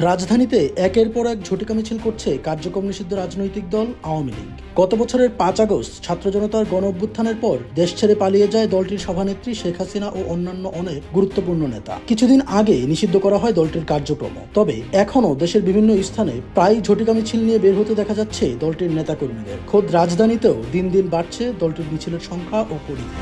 রাজধানীতে একের পর এক ঝটিকা মিছিল করছে কার্যক্রম নিষিদ্ধ রাজনৈতিক দল আওয়ামী লীগ। গত বছরের ৫ আগস্ট ছাত্র জনতার গণ অভ্যুত্থানের পর দেশ ছেড়ে পালিয়ে যায় দলটির সভানেত্রী শেখ হাসিনা ও অন্যান্য অনেক গুরুত্বপূর্ণ নেতা। কিছুদিন আগে নিষিদ্ধ করা হয় দলটির কার্যক্রম। তবে এখনও দেশের বিভিন্ন স্থানে প্রায় ঝটিকা মিছিল নিয়ে বের হতে দেখা যাচ্ছে দলটির নেতাকর্মীদের। খোদ রাজধানীতেও দিন দিন বাড়ছে দলটির মিছিলের সংখ্যা ও পরিধি।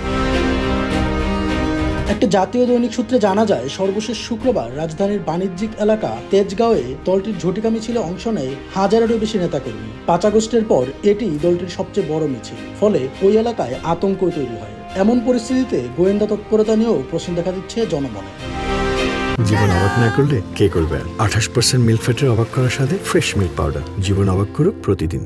একটা জাতীয় দৈনিক সূত্রে জানা যায়, সর্বশেষ শুক্রবার রাজধানীর বাণিজ্যিক এলাকা তেজগাঁওয়ে দলটির ঝটিকা মিছিলে অংশ নেয় 1000-এরও বেশি নেতাকর্মী। ৫ আগস্টের পর এটি দলটির সবচেয়ে বড় মিছিল। ফলে ওই এলাকায় আতঙ্ক তৈরি হয়। এমন পরিস্থিতিতে গোয়েন্দা তৎপরতা নিয়েও প্রশ্ন দেখা দিচ্ছে জনমনে। জীবন অবাক না করলে কে করবে? 28% মিল্ক ফ্যাটের অবাক করার সাথে ফ্রেশ মিল্ক পাউডার। জীবন অবাক করুক প্রতিদিন।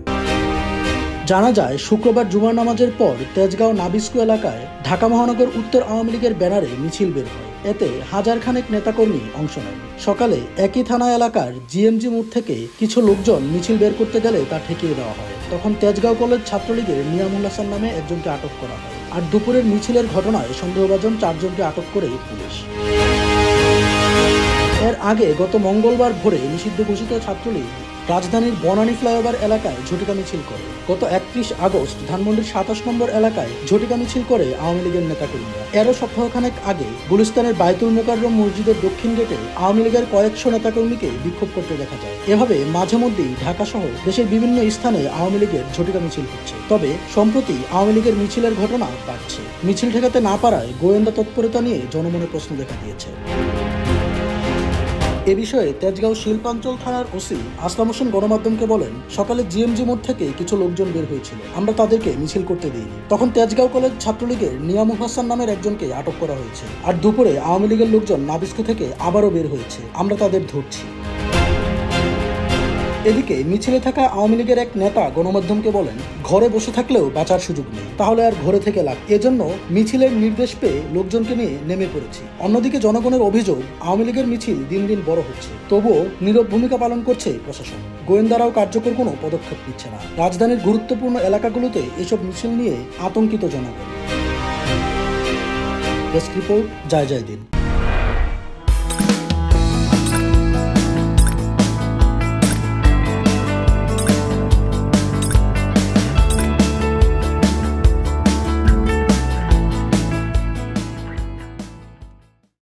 জানা যায়, শুক্রবার জুমার নামাজের পর তেজগাঁও নাবিস্কু এলাকায় ঢাকা মহানগর উত্তর আওয়ামী লীগের ব্যানারে মিছিল বের হয়। এতে 1000 খানেক নেতাকর্মী অংশ নেয়। সকালে একই থানা এলাকার জিএমজি মোড় থেকে কিছু লোকজন মিছিল বের করতে গেলে তা ঠেকিয়ে দেওয়া হয়। তখন তেজগাঁও কলেজ ছাত্রলীগের নিয়ামুল হাসান নামে একজনকে আটক করা হয়। আর দুপুরের মিছিলের ঘটনায় সন্দেহভাজন 4 জনকে আটক করে পুলিশ। এর আগে গত মঙ্গলবার ভোরে নিষিদ্ধ ঘোষিত ছাত্রলীগ রাজধানীর বনানী ফ্লাইওভার এলাকায় ঝটিকা মিছিল করে। গত 31 আগস্ট ধানমন্ডির 27 নম্বর এলাকায় ঝটিকা মিছিল করে আওয়ামী লীগের নেতাকর্মীরা। এরও সপ্তাহখানেক আগে গুলিস্তানের বাইতুল মোকাররম মসজিদের দক্ষিণ গেটে আওয়ামী লীগের কয়েকশো নেতাকর্মীকে বিক্ষোভ করতে দেখা যায়। এভাবে মাঝে মধ্যেই ঢাকা সহ দেশের বিভিন্ন স্থানে আওয়ামী লীগের ঝটিকা মিছিল হচ্ছে। তবে সম্প্রতি আওয়ামী লীগের মিছিলের ঘটনা বাড়ছে। মিছিল ঠেকাতে না পারায় গোয়েন্দা তৎপরতা নিয়ে জনমনে প্রশ্ন দেখা দিয়েছে। এ বিষয়ে তেজগাঁও শিল্পাঞ্চল থানার ওসি আসলাম হোসেন গণমাধ্যমকে বলেন, সকালে জিএমজি মোড় থেকে কিছু লোকজন বের হয়েছিল, আমরা তাদেরকে মিছিল করতে দিইনি। তখন তেজগাঁও কলেজ ছাত্রলীগের নিয়ামুল হাসান নামের একজনকে আটক করা হয়েছে। আর দুপুরে আওয়ামী লীগের লোকজন নাবিস্কু থেকে আবারও বের হয়েছে, আমরা তাদের ধরছি। এদিকে মিছিলে থাকা আওয়ামী লীগের এক নেতা গণমাধ্যমকে বলেন, ঘরে বসে থাকলেও বাঁচার সুযোগ নেই, তাহলে আর ঘরে থেকে লাভ। এজন্য মিছিলের নির্দেশ পেয়ে লোকজনকে নিয়ে নেমে পড়েছি। অন্যদিকে জনগণের অভিযোগ, আওয়ামী লীগের মিছিল দিন দিন বড় হচ্ছে, তবুও নীরব ভূমিকা পালন করছে প্রশাসন। গোয়েন্দারাও কার্যকর কোনো পদক্ষেপ নিচ্ছে না। রাজধানীর গুরুত্বপূর্ণ এলাকাগুলোতে এসব মিছিল নিয়ে আতঙ্কিত জনগণ। ডেস্ক রিপোর্ট, জয় জয় দিন।